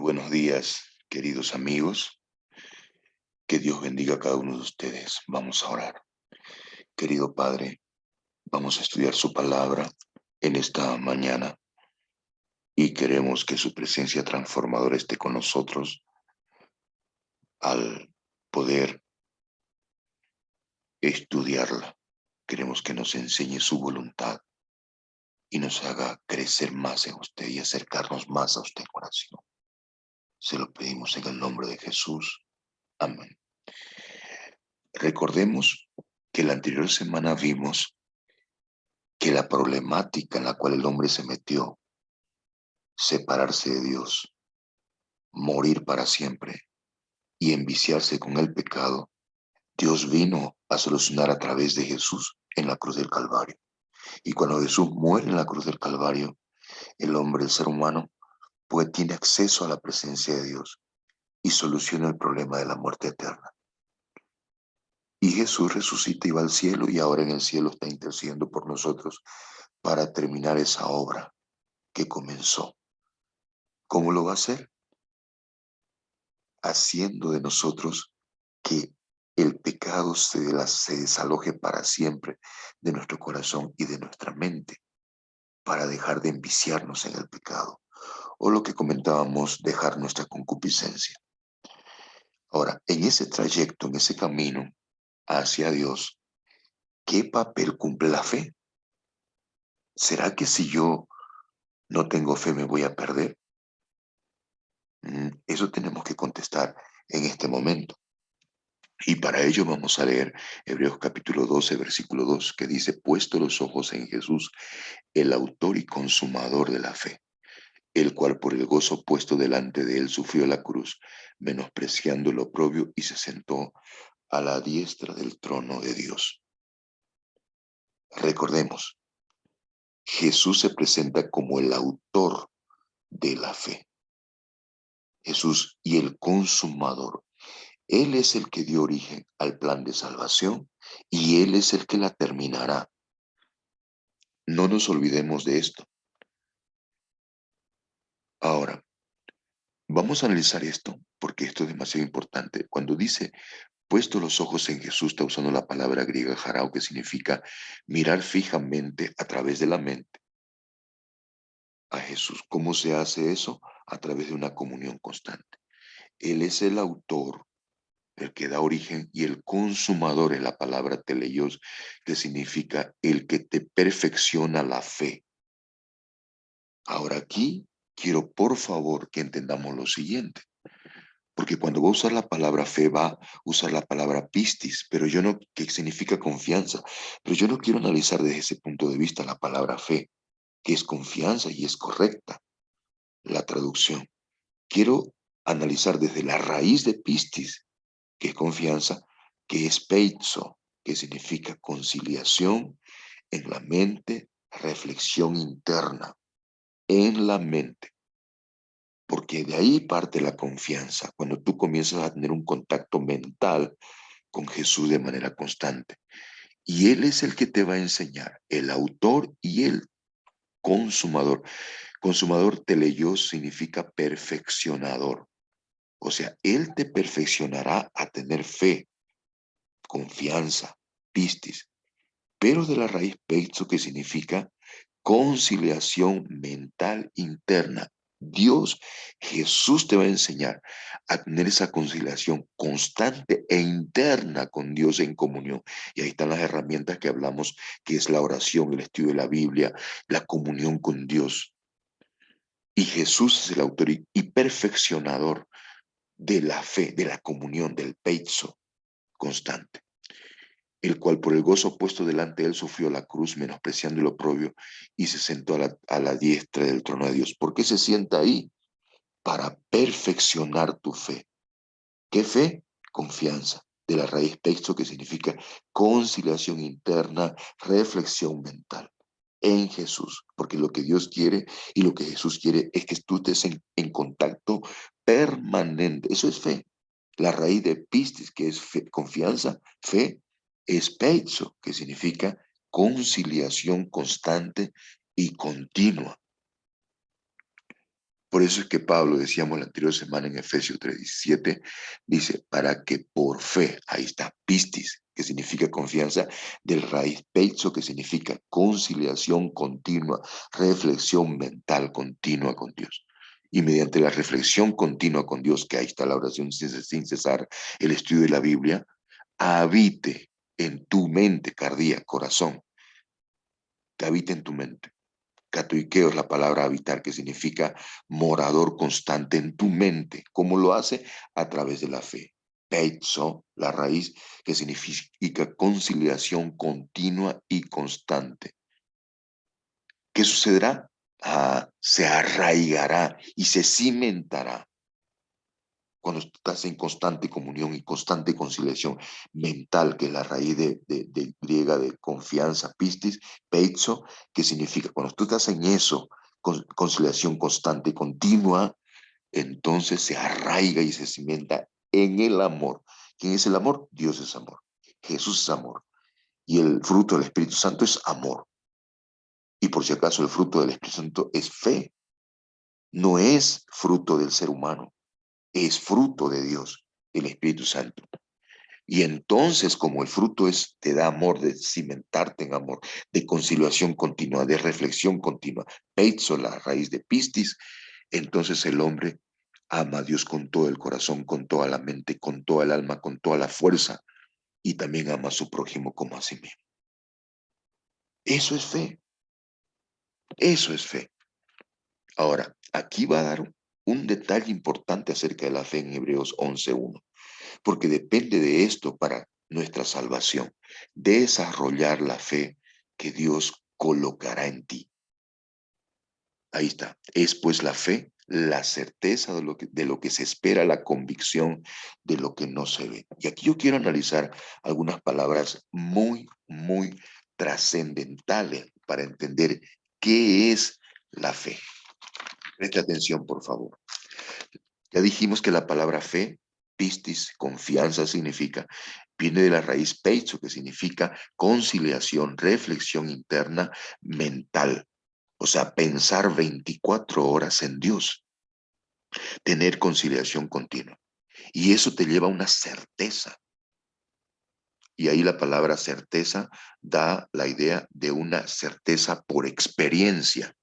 buenos días, queridos amigos. Que Dios bendiga a cada uno de ustedes. Vamos a orar. Querido Padre, vamos a estudiar su palabra en esta mañana y queremos que su presencia transformadora esté con nosotros al poder estudiarla. Queremos que nos enseñe su voluntad y nos haga crecer más en usted y acercarnos más a usted en oración. Se lo pedimos en el nombre de Jesús. Amén. Recordemos que la anterior semana vimos que la problemática en la cual el hombre se metió, separarse de Dios, morir para siempre y enviciarse con el pecado, Dios vino a solucionar a través de Jesús en la cruz del Calvario. Y cuando Jesús muere en la cruz del Calvario, el hombre, el ser humano, pues tiene acceso a la presencia de Dios y soluciona el problema de la muerte eterna. Y Jesús resucita y va al cielo, y ahora en el cielo está intercediendo por nosotros para terminar esa obra que comenzó. ¿Cómo lo va a hacer? Haciendo de nosotros que el pecado se desaloje para siempre de nuestro corazón y de nuestra mente, para dejar de enviciarnos en el pecado, o lo que comentábamos, dejar nuestra concupiscencia. Ahora, en ese trayecto, en ese camino hacia Dios, ¿qué papel cumple la fe? ¿Será que si yo no tengo fe me voy a perder? Eso tenemos que contestar en este momento. Y para ello vamos a leer Hebreos capítulo 12, versículo 2, que dice: puesto los ojos en Jesús, el autor y consumador de la fe, el cual por el gozo puesto delante de él sufrió la cruz, menospreciando el oprobio, y se sentó a la diestra del trono de Dios. Recordemos, Jesús se presenta como el autor de la fe. Jesús y el consumador. Él es el que dio origen al plan de salvación y Él es el que la terminará. No nos olvidemos de esto. Ahora, vamos a analizar esto porque esto es demasiado importante. Cuando dice, puesto los ojos en Jesús, está usando la palabra griega jarao, que significa mirar fijamente a través de la mente a Jesús. ¿Cómo se hace eso? A través de una comunión constante. Él es el autor, el que da origen, y el consumador es la palabra teleios, que significa el que te perfecciona la fe. Ahora aquí quiero por favor que entendamos lo siguiente, porque cuando va a usar la palabra fe va a usar la palabra pistis, pero yo no, que significa confianza, pero yo no quiero analizar desde ese punto de vista la palabra fe, que es confianza y es correcta la traducción. Quiero analizar desde la raíz de pistis, que es confianza, que es peizo, que significa conciliación en la mente, reflexión interna en la mente. Porque de ahí parte la confianza, cuando tú comienzas a tener un contacto mental con Jesús de manera constante. Y Él es el que te va a enseñar, el autor y el consumador. Consumador, teleios, significa perfeccionador. O sea, Él te perfeccionará a tener fe, confianza, pistis, pero de la raíz peizo, que significa conciliación mental interna. Dios, Jesús te va a enseñar a tener esa conciliación constante e interna con Dios en comunión. Y ahí están las herramientas que hablamos, que es la oración, el estudio de la Biblia, la comunión con Dios. Y Jesús es el autor y perfeccionador de la fe, de la comunión, del peizo constante, el cual por el gozo puesto delante de él sufrió la cruz, menospreciando el oprobio, y se sentó a la diestra del trono de Dios. ¿Por qué se sienta ahí? Para perfeccionar tu fe. ¿Qué fe? Confianza, de la raíz texto, que significa conciliación interna, reflexión mental en Jesús, porque lo que Dios quiere y lo que Jesús quiere es que tú estés en contacto permanente. Eso es fe. La raíz de pistis, que es fe, confianza, fe, es peizo, que significa conciliación constante y continua. Por eso es que Pablo, decíamos la anterior semana en Efesios 3:17, dice, para que por fe, ahí está, pistis, que significa confianza, del raíz peizo, que significa conciliación continua, reflexión mental continua con Dios. Y mediante la reflexión continua con Dios, que ahí está la oración sin cesar, el estudio de la Biblia, habite en tu mente, cardía, corazón, que habite en tu mente. Catoikeo es la palabra habitar, que significa morador constante en tu mente. ¿Cómo lo hace? A través de la fe. Peizo, la raíz, que significa conciliación continua y constante. ¿Qué sucederá? Se arraigará y se cimentará cuando estás en constante comunión y constante conciliación mental, que es la raíz de griega de confianza, pistis, peizo, que significa, cuando tú estás en eso, conciliación constante y continua, entonces se arraiga y se cimenta en el amor. ¿Quién es el amor? Dios es amor. Jesús es amor. Y el fruto del Espíritu Santo es amor. Y por si acaso el fruto del Espíritu Santo es fe. No es fruto del ser humano, es fruto de Dios, el Espíritu Santo. Y entonces, como el fruto te da amor, de cimentarte en amor, de conciliación continua, de reflexión continua, peizo, la raíz de pistis, entonces el hombre ama a Dios con todo el corazón, con toda la mente, con toda el alma, con toda la fuerza, y también ama a su prójimo como a sí mismo. Eso es fe, eso es fe. Ahora, aquí va a dar un detalle importante acerca de la fe en Hebreos 11:1. Porque depende de esto para nuestra salvación, desarrollar la fe que Dios colocará en ti. Ahí está. Es pues la fe, la certeza de lo que se espera, la convicción de lo que no se ve. Y aquí yo quiero analizar algunas palabras muy, muy trascendentales para entender qué es la fe. Preste atención, por favor. Ya dijimos que la palabra fe, pistis, confianza significa, viene de la raíz peizo, que significa conciliación, reflexión interna mental. O sea, pensar 24 horas en Dios, tener conciliación continua. Y eso te lleva a una certeza. Y ahí la palabra certeza da la idea de una certeza por experiencia.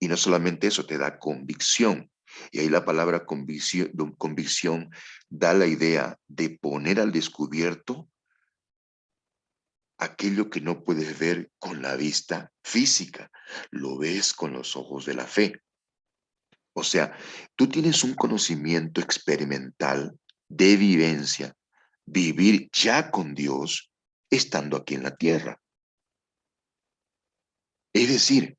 Y no solamente eso, te da convicción. Y ahí la palabra convicción da la idea de poner al descubierto aquello que no puedes ver con la vista física, lo ves con los ojos de la fe. O sea, tú tienes un conocimiento experimental de vivencia, vivir ya con Dios estando aquí en la tierra. Es decir,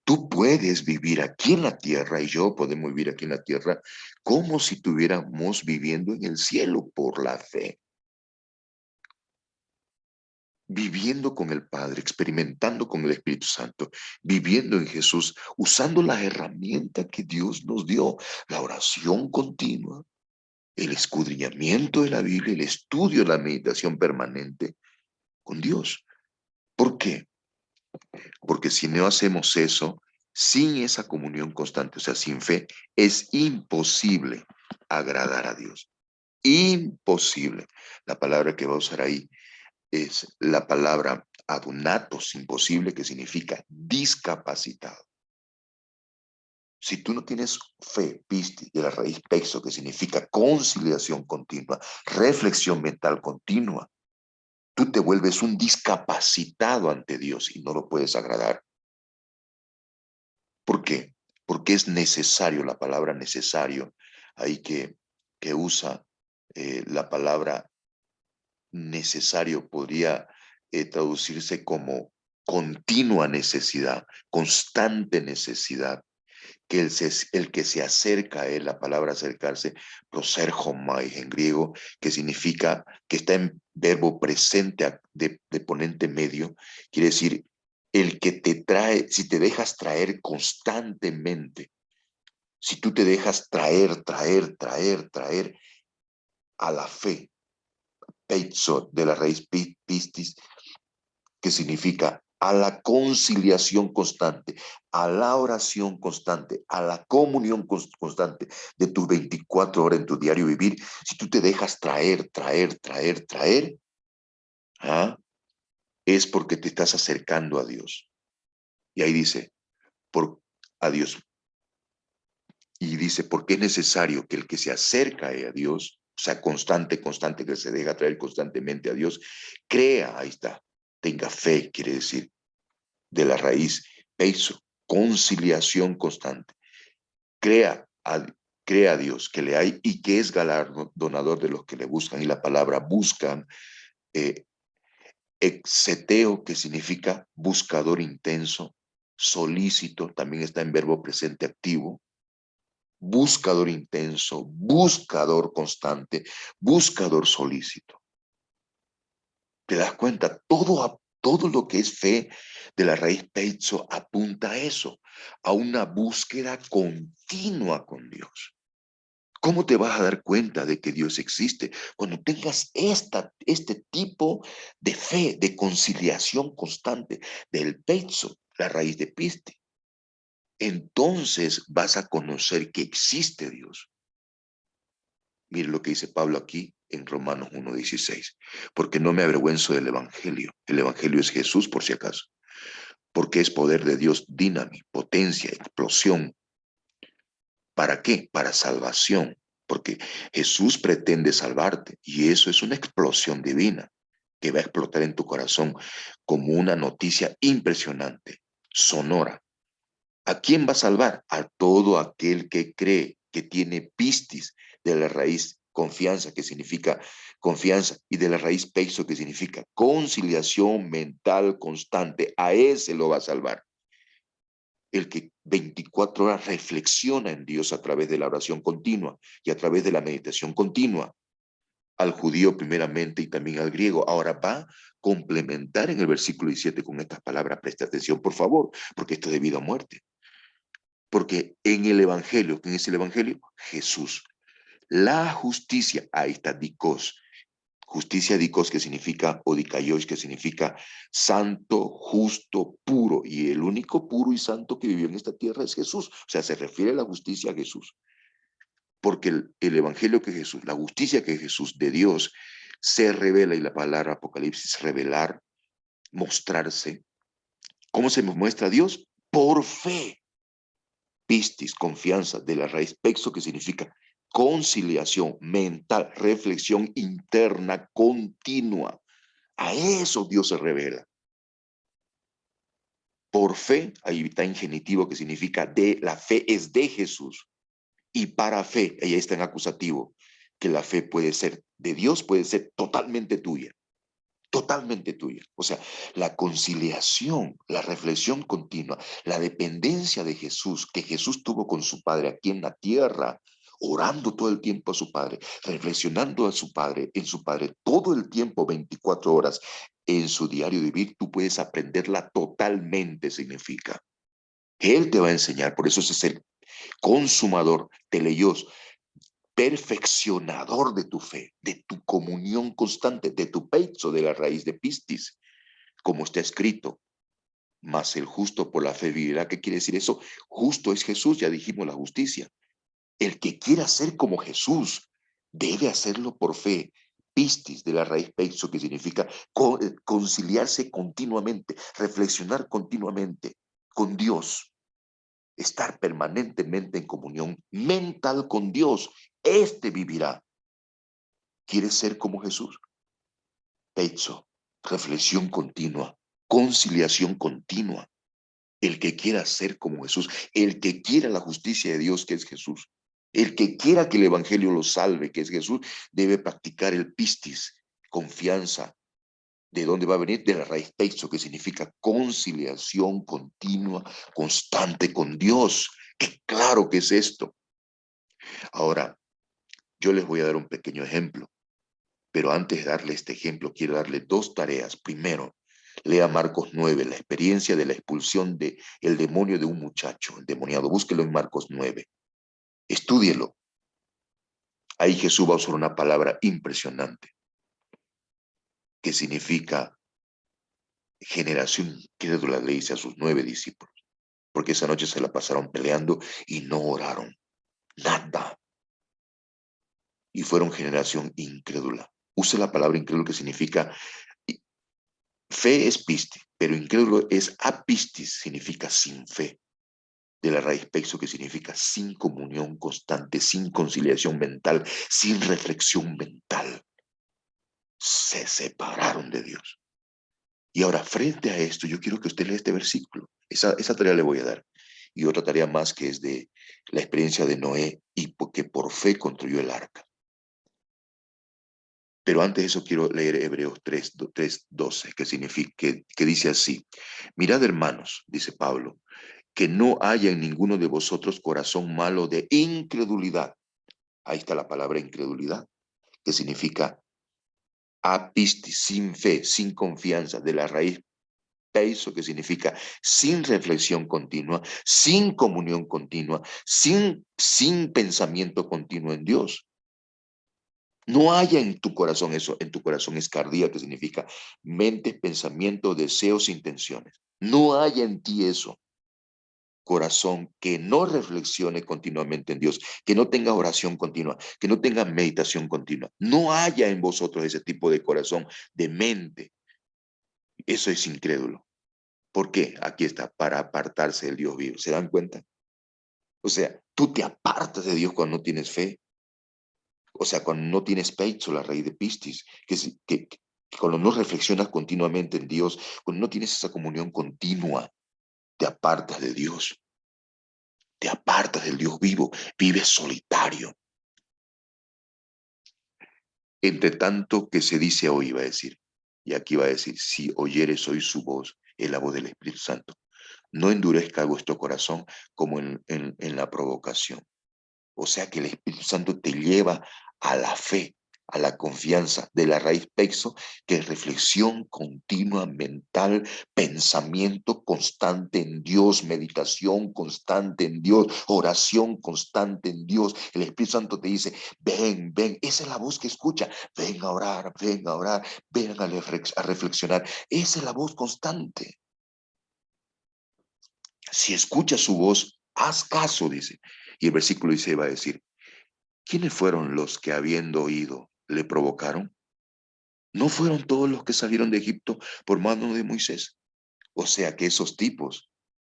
tú puedes vivir aquí en la tierra y yo podemos vivir aquí en la tierra como si estuviéramos viviendo en el cielo por la fe. Viviendo con el Padre, experimentando con el Espíritu Santo, viviendo en Jesús, usando las herramientas que Dios nos dio, la oración continua, el escudriñamiento de la Biblia, el estudio, la meditación permanente con Dios. ¿Por qué? Porque si no hacemos eso, sin esa comunión constante, o sea, sin fe, es imposible agradar a Dios. Imposible. La palabra que va a usar ahí es la palabra adunatos, imposible, que significa discapacitado. Si tú no tienes fe, pisti, de la raíz pexo, que significa conciliación continua, reflexión mental continua, tú te vuelves un discapacitado ante Dios y no lo puedes agradar. ¿Por qué? Porque es necesario, la palabra necesario, ahí que usa la palabra necesario podría traducirse como continua necesidad, constante necesidad, que el que se acerca a él, la palabra acercarse, proserchomai en griego, que significa, que está en verbo presente de ponente medio, quiere decir, el que te trae, si te dejas traer constantemente, si tú te dejas traer a la fe, peizo, de la raíz pistis, que significa a la conciliación constante, a la oración constante, a la comunión constante de tus 24 horas en tu diario vivir, si tú te dejas traer, ¿ah? Es porque te estás acercando a Dios. Y ahí dice, por, a Dios. Y dice, porque es necesario que el que se acerca a Dios, o sea, constante, que se deja traer constantemente a Dios, crea, ahí está, tenga fe, quiere decir, de la raíz, peso, conciliación constante. Crea a, crea a Dios que le hay y que es galardonador de los que le buscan. Y la palabra buscan, eh, exeteo, que significa buscador intenso, solícito, también está en verbo presente activo, buscador intenso, buscador constante, buscador solícito. ¿Te das cuenta? Todo lo que es fe de la raíz peizo apunta a eso, a una búsqueda continua con Dios. ¿Cómo te vas a dar cuenta de que Dios existe? Cuando tengas este tipo de fe, de conciliación constante del peizo, la raíz de piste. Entonces vas a conocer que existe Dios. Mire lo que dice Pablo aquí en Romanos 1:16. Porque no me avergüenzo del Evangelio. El Evangelio es Jesús, por si acaso. Porque es poder de Dios, dinamita, potencia, explosión. ¿Para qué? Para salvación. Porque Jesús pretende salvarte y eso es una explosión divina que va a explotar en tu corazón como una noticia impresionante, sonora. ¿A quién va a salvar? A todo aquel que cree, que tiene pistis de la raíz confianza, que significa confianza, y de la raíz peixo, que significa conciliación mental constante. A ese lo va a salvar. El que 24 horas reflexiona en Dios a través de la oración continua y a través de la meditación continua. Al judío primeramente y también al griego. Ahora va a complementar en el versículo 17 con estas palabras. Presta atención, por favor, porque esto es de vida o muerte. Porque en el Evangelio, ¿quién es el Evangelio? Jesús. La justicia, ahí está dikos. Justicia dikos, que significa, o dikaios, que significa santo, justo, puro. Y el único puro y santo que vivió en esta tierra es Jesús. O sea, se refiere a la justicia a Jesús. Porque el Evangelio que Jesús, la justicia que Jesús de Dios, se revela, y la palabra Apocalipsis, revelar, mostrarse. ¿Cómo se muestra a Dios? Por fe. Pistis, confianza, de la raíz pexo, que significa conciliación mental, reflexión interna continua. A eso Dios se revela. Por fe, ahí está en genitivo, que significa de, la fe es de Jesús. Y para fe, ahí está en acusativo, que la fe puede ser de Dios, puede ser totalmente tuya. Totalmente tuya. O sea, la conciliación, la reflexión continua, la dependencia de Jesús, que Jesús tuvo con su Padre aquí en la tierra, orando todo el tiempo a su Padre, reflexionando a su Padre, en su Padre, todo el tiempo, 24 horas, en su diario vivir, tú puedes aprenderla totalmente, significa. Él te va a enseñar, por eso es el consumador, teleios, perfeccionador de tu fe, de tu comunión constante, de tu pecho, de la raíz de pistis, como está escrito. Mas el justo por la fe vivirá. ¿Qué quiere decir eso? Justo es Jesús, ya dijimos la justicia. El que quiera ser como Jesús debe hacerlo por fe. Pistis, de la raíz pecho, que significa conciliarse continuamente, reflexionar continuamente con Dios, estar permanentemente en comunión mental con Dios. Este vivirá. ¿Quieres ser como Jesús? Pecho, reflexión continua, conciliación continua. El que quiera ser como Jesús, el que quiera la justicia de Dios, que es Jesús, el que quiera que el Evangelio lo salve, que es Jesús, debe practicar el pistis, confianza. ¿De dónde va a venir? De la raíz pecho, que significa conciliación continua, constante con Dios. ¡Qué claro que es esto! Ahora, yo les voy a dar un pequeño ejemplo. Pero antes de darle este ejemplo, quiero darle dos tareas. Primero, lea Marcos 9, la experiencia de la expulsión del demonio de un muchacho, el demoniado. Búsquelo en Marcos 9. Estúdielo. Ahí Jesús va a usar una palabra impresionante, que significa generación incrédula, le dice a sus 9 discípulos, porque esa noche se la pasaron peleando y no oraron, nada, y fueron generación incrédula. Usa la palabra incrédulo, que significa, fe es pistis, pero incrédulo es apistis, significa sin fe, de la raíz pexo, que significa sin comunión constante, sin conciliación mental, sin reflexión mental. Se separaron de Dios. Y ahora, frente a esto, yo quiero que usted lea este versículo. Esa tarea le voy a dar. Y otra tarea más, que es de la experiencia de Noé, y que por fe construyó el arca. Pero antes de eso quiero leer Hebreos 3:12, que significa, que dice así: mirad, hermanos, dice Pablo, que no haya en ninguno de vosotros corazón malo de incredulidad. Ahí está la palabra incredulidad, que significa apistis, sin fe, sin confianza, de la raíz peiso, que significa sin reflexión continua, sin comunión continua, sin pensamiento continuo en Dios. No haya en tu corazón eso. En tu corazón es cardía, que significa mente, pensamiento, deseos, intenciones. No haya en ti eso. Corazón que no reflexione continuamente en Dios, que no tenga oración continua, que no tenga meditación continua. No haya en vosotros ese tipo de corazón, de mente. Eso es incrédulo. ¿Por qué? Aquí está, para apartarse del Dios vivo. ¿Se dan cuenta? O sea, tú te apartas de Dios cuando no tienes fe. O sea, cuando no tienes pecho, la raíz de pistis, que cuando no reflexionas continuamente en Dios, cuando no tienes esa comunión continua, te apartas de Dios, te apartas del Dios vivo, vives solitario. Entre tanto que se dice hoy, va a decir, y aquí va a decir: si oyeres hoy su voz, es la voz del Espíritu Santo, no endurezca vuestro corazón como en la provocación. O sea que el Espíritu Santo te lleva a la fe, a la confianza, de la raíz pexo, que es reflexión continua mental, pensamiento constante en Dios, meditación constante en Dios, oración constante en Dios. El Espíritu Santo te dice: ven, ven. Esa es la voz que escucha: ven a orar, ven a orar, ven a reflexionar. Esa es la voz constante. Si escuchas su voz, haz caso, dice. Y el versículo dice, va a decir: ¿quiénes fueron los que, habiendo oído, le provocaron? ¿No fueron todos los que salieron de Egipto por mano de Moisés? O sea que esos tipos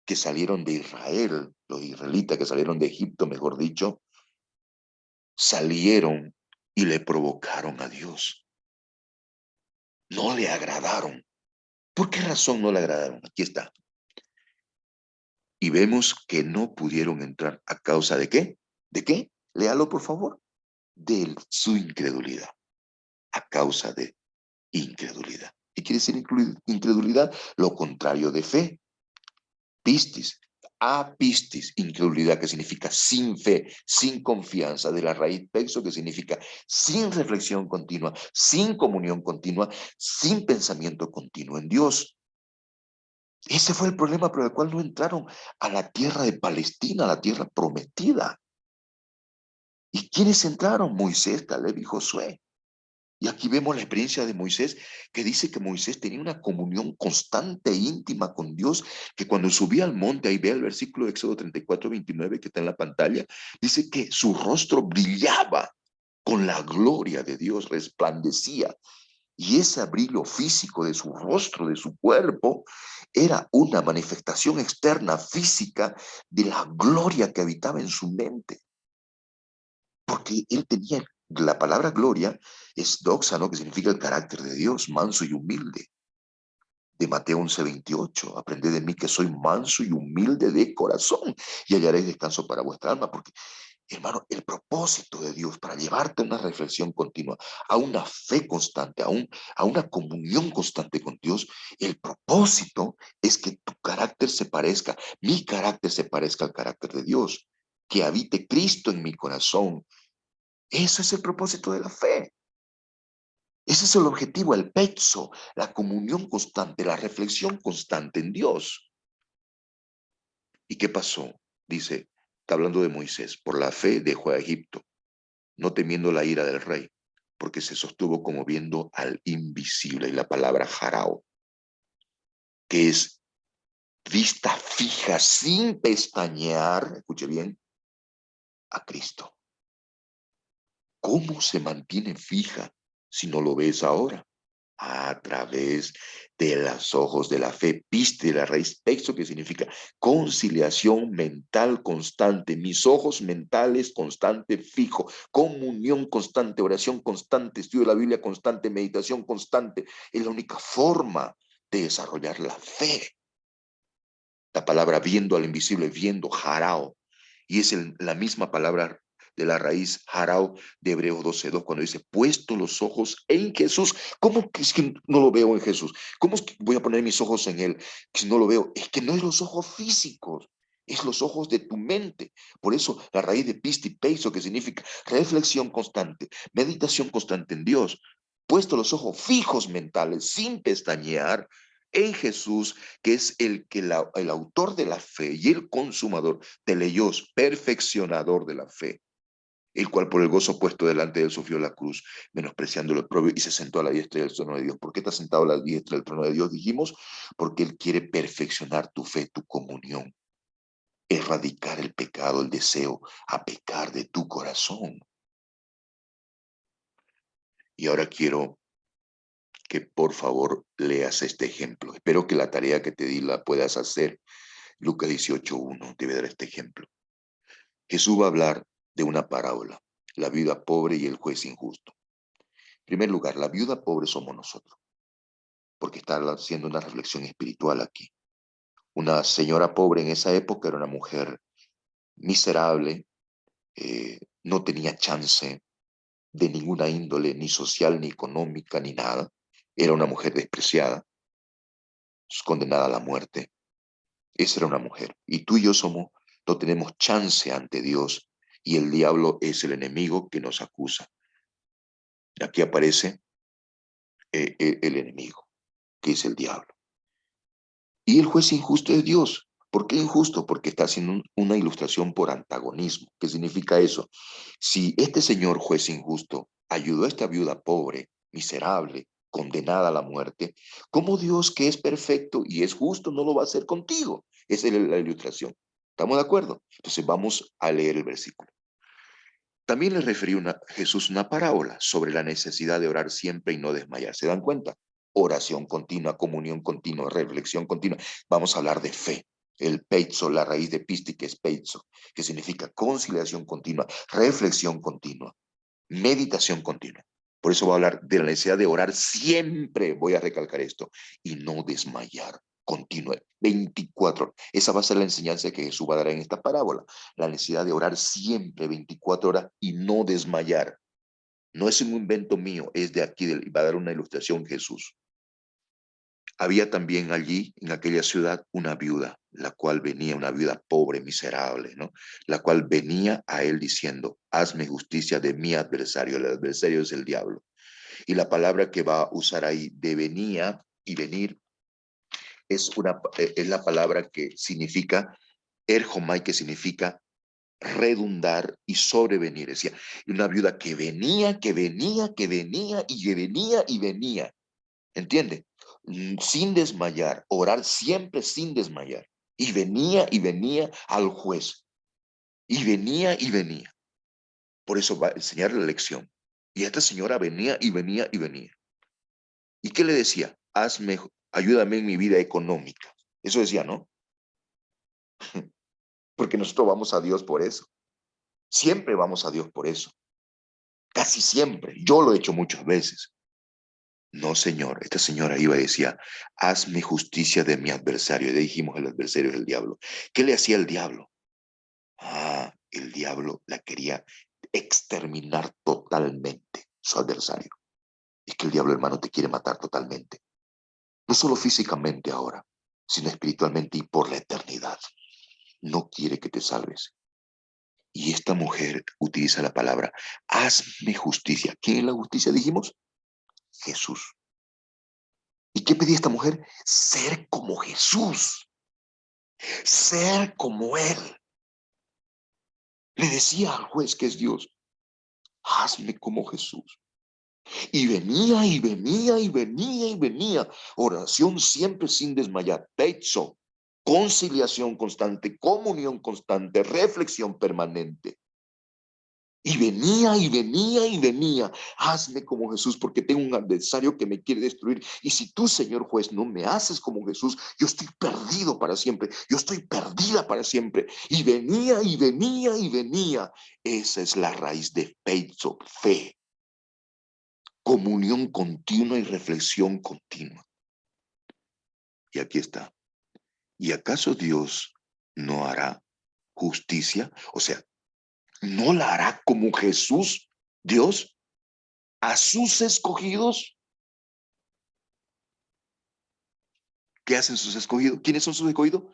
que salieron de Israel, los israelitas que salieron de Egipto, mejor dicho, salieron y le provocaron a Dios. No le agradaron. ¿Por qué razón no le agradaron? Aquí está. Y vemos que no pudieron entrar, ¿a causa de qué? ¿De qué? Léalo, por favor. De su incredulidad. A causa de incredulidad. ¿Qué quiere decir incredulidad? Lo contrario de fe. Pistis. Apistis, incredulidad, que significa sin fe, sin confianza, de la raíz pexo, que significa sin reflexión continua, sin comunión continua, sin pensamiento continuo en Dios. Ese fue el problema por el cual no entraron a la tierra de Palestina, a la tierra prometida. ¿Y quiénes entraron? Moisés, Caleb y Josué. Y aquí vemos la experiencia de Moisés, que dice que Moisés tenía una comunión constante e íntima con Dios, que cuando subía al monte, ahí ve el versículo de Éxodo 34:29 que está en la pantalla, dice que su rostro brillaba con la gloria de Dios, resplandecía. Y ese brillo físico de su rostro, de su cuerpo, era una manifestación externa física de la gloria que habitaba en su mente, porque él tenía, la palabra gloria es doxa, ¿no? Que significa el carácter de Dios, manso y humilde. De Mateo 11:28, aprended de mí que soy manso y humilde de corazón, y hallaréis descanso para vuestra alma. Porque, hermano, el propósito de Dios para llevarte a una reflexión continua, a una fe constante, a una comunión constante con Dios, el propósito es que tu carácter se parezca, mi carácter se parezca al carácter de Dios, que habite Cristo en mi corazón. Eso es el propósito de la fe. Ese es el objetivo, el pezzo, la comunión constante, la reflexión constante en Dios. ¿Y qué pasó? Dice, está hablando de Moisés: por la fe dejó a Egipto, no temiendo la ira del rey, porque se sostuvo como viendo al invisible. Y la palabra jarao. que es vista fija, sin pestañear, escuche bien, a Cristo. ¿Cómo se mantiene fija si no lo ves ahora? A través de los ojos de la fe, piste de la raíz, texto que significa conciliación mental constante, mis ojos mentales constante, fijo, comunión constante, oración constante, estudio de la Biblia constante, meditación constante, es la única forma de desarrollar la fe. La palabra viendo al invisible, viendo, jarao, y es la misma palabra de la raíz jarao de Hebreos 12:2, cuando dice, puesto los ojos en Jesús. ¿Cómo que es que no lo veo en Jesús? ¿Cómo es que voy a poner mis ojos en Él si no lo veo? Es que no es los ojos físicos, es los ojos de tu mente. Por eso la raíz de pisti peiso, que significa reflexión constante, meditación constante en Dios, puesto los ojos fijos mentales, sin pestañear, en Jesús, que es el autor de la fe y el consumador, teleios, perfeccionador de la fe, el cual por el gozo puesto delante de él sufrió la cruz, menospreciando el oprobio, y se sentó a la diestra del trono de Dios. ¿Por qué está sentado a la diestra del trono de Dios? Dijimos, porque él quiere perfeccionar tu fe, tu comunión, erradicar el pecado, el deseo a pecar de tu corazón. Y ahora quiero que por favor leas este ejemplo. Espero que la tarea que te di la puedas hacer. Lucas 18:1 debe dar este ejemplo. Jesús va a hablar de una parábola, la viuda pobre y el juez injusto. En primer lugar, la viuda pobre somos nosotros, porque está haciendo una reflexión espiritual aquí. Una señora pobre en esa época era una mujer miserable, no tenía chance de ninguna índole, ni social, ni económica, ni nada. Era una mujer despreciada, condenada a la muerte. Esa era una mujer. Y tú y yo no tenemos chance ante Dios, y el diablo es el enemigo que nos acusa. Aquí aparece el enemigo, que es el diablo. Y el juez injusto es Dios. ¿Por qué injusto? Porque está haciendo una ilustración por antagonismo. ¿Qué significa eso? Si este señor juez injusto ayudó a esta viuda pobre, miserable, condenada a la muerte, ¿cómo Dios, que es perfecto y es justo, no lo va a hacer contigo? Esa es la ilustración. ¿Estamos de acuerdo? Entonces vamos a leer el versículo. También le refirió Jesús una parábola sobre la necesidad de orar siempre y no desmayar. ¿Se dan cuenta? Oración continua, comunión continua, reflexión continua. Vamos a hablar de fe. El peizo, la raíz de pisti, que es peizo, que significa conciliación continua, reflexión continua, meditación continua. Por eso voy a hablar de la necesidad de orar siempre, voy a recalcar esto, y no desmayar. Continua, 24 horas. Esa va a ser la enseñanza que Jesús va a dar en esta parábola. La necesidad de orar siempre 24 horas y no desmayar. No es un invento mío, es de aquí, va a dar una ilustración Jesús. Había también allí, en aquella ciudad, una viuda, la cual venía, una viuda pobre, miserable, ¿no? La cual venía a él diciendo, hazme justicia de mi adversario. El adversario es el diablo. Y la palabra que va a usar ahí de venía y venir es la palabra que significa erjomai, que significa redundar y sobrevenir. Decía, una viuda que venía, que venía, que venía y que venía y venía. ¿Entiende? Sin desmayar, orar siempre sin desmayar. Y venía al juez. Y venía y venía. Por eso va a enseñar la lección. Y esta señora venía y venía y venía. ¿Y qué le decía? Ayúdame en mi vida económica. Eso decía, ¿no? Porque nosotros vamos a Dios por eso. Siempre vamos a Dios por eso. Casi siempre. Yo lo he hecho muchas veces. No, señor. Esta señora iba y decía, hazme justicia de mi adversario. Y le dijimos, el adversario es el diablo. ¿Qué le hacía el diablo? El diablo la quería exterminar totalmente, su adversario. Es que el diablo, hermano, te quiere matar totalmente. No solo físicamente ahora, sino espiritualmente y por la eternidad. No quiere que te salves. Y esta mujer utiliza la palabra, hazme justicia. ¿Quién es la justicia, dijimos? Jesús. ¿Y qué pedía esta mujer? Ser como Jesús. Ser como Él. Le decía al juez, que es Dios, hazme como Jesús. Y venía, y venía, y venía, y venía. Oración siempre sin desmayar. Peitzo, conciliación constante, comunión constante, reflexión permanente. Y venía, y venía, y venía. Hazme como Jesús, porque tengo un adversario que me quiere destruir. Y si tú, Señor juez, no me haces como Jesús, yo estoy perdido para siempre. Yo estoy perdida para siempre. Y venía, y venía, y venía. Esa es la raíz de peitzo, fe. Comunión continua y reflexión continua. Y aquí está. ¿Y acaso Dios no hará justicia? O sea, ¿no la hará como Jesús, Dios, a sus escogidos? ¿Qué hacen sus escogidos? ¿Quiénes son sus escogidos?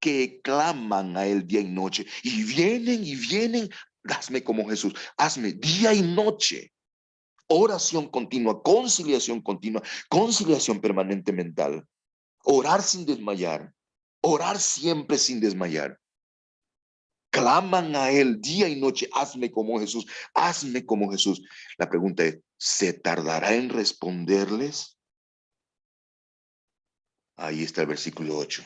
Que claman a Él día y noche. Y vienen y vienen. Hazme como Jesús. Hazme día y noche. Oración continua, conciliación permanente mental. Orar sin desmayar. Orar siempre sin desmayar. Claman a Él día y noche. Hazme como Jesús. Hazme como Jesús. La pregunta es, ¿se tardará en responderles? Ahí está el versículo 8.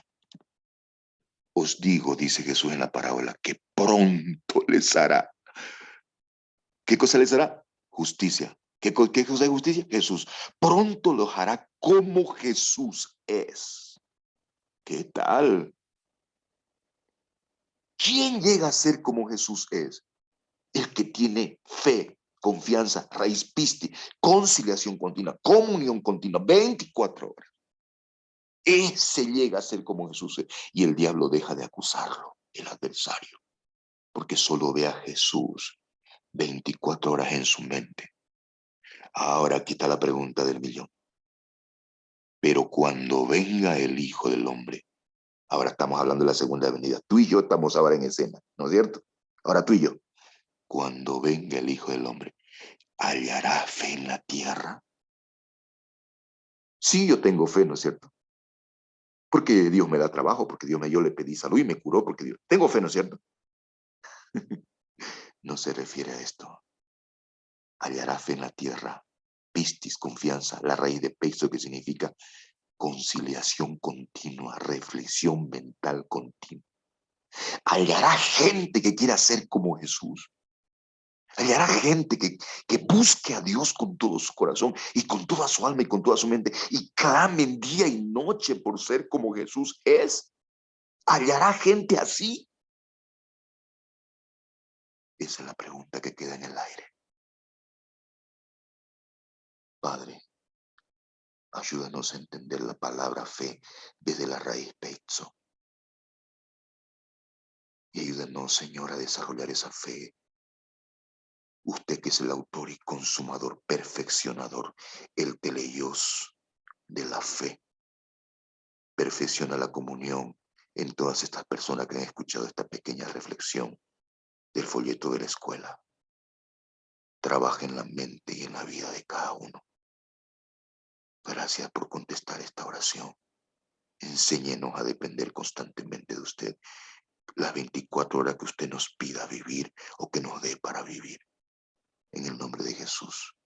Os digo, dice Jesús en la parábola, que pronto les hará. ¿Qué cosa les hará? Justicia. ¿Qué cosa es justicia? Jesús. Pronto los hará como Jesús es. ¿Qué tal? ¿Quién llega a ser como Jesús es? El que tiene fe, confianza, raíz pisti, conciliación continua, comunión continua, 24 horas. Ese llega a ser como Jesús es. Y el diablo deja de acusarlo, el adversario, porque solo ve a Jesús 24 horas en su mente. Ahora aquí está la pregunta del millón. Pero cuando venga el Hijo del Hombre, ahora estamos hablando de la segunda venida, tú y yo estamos ahora en escena, ¿no es cierto? Ahora tú y yo. Cuando venga el Hijo del Hombre, ¿hallará fe en la tierra? Sí, yo tengo fe, ¿no es cierto? Porque Dios me da trabajo, porque yo le pedí salud y me curó, porque Dios... Tengo fe, ¿no es cierto? No se refiere a esto. Hallará fe en la tierra. Pistis, confianza, la raíz de peso que significa conciliación continua, reflexión mental continua. Hallará gente que quiera ser como Jesús. Hallará gente que busque a Dios con todo su corazón y con toda su alma y con toda su mente y clamen día y noche por ser como Jesús es. ¿Hallará gente así? Esa es la pregunta que queda en el aire. Padre, ayúdanos a entender la palabra fe desde la raíz peitzo. Y ayúdanos, Señor, a desarrollar esa fe. Usted que es el autor y consumador, perfeccionador, el teleios de la fe. Perfecciona la comunión en todas estas personas que han escuchado esta pequeña reflexión del folleto de la escuela. Trabaja en la mente y en la vida de cada uno. Gracias por contestar esta oración. Enséñenos a depender constantemente de usted las 24 horas que usted nos pida vivir o que nos dé para vivir. En el nombre de Jesús.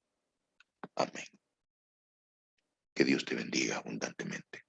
Amén. Que Dios te bendiga abundantemente.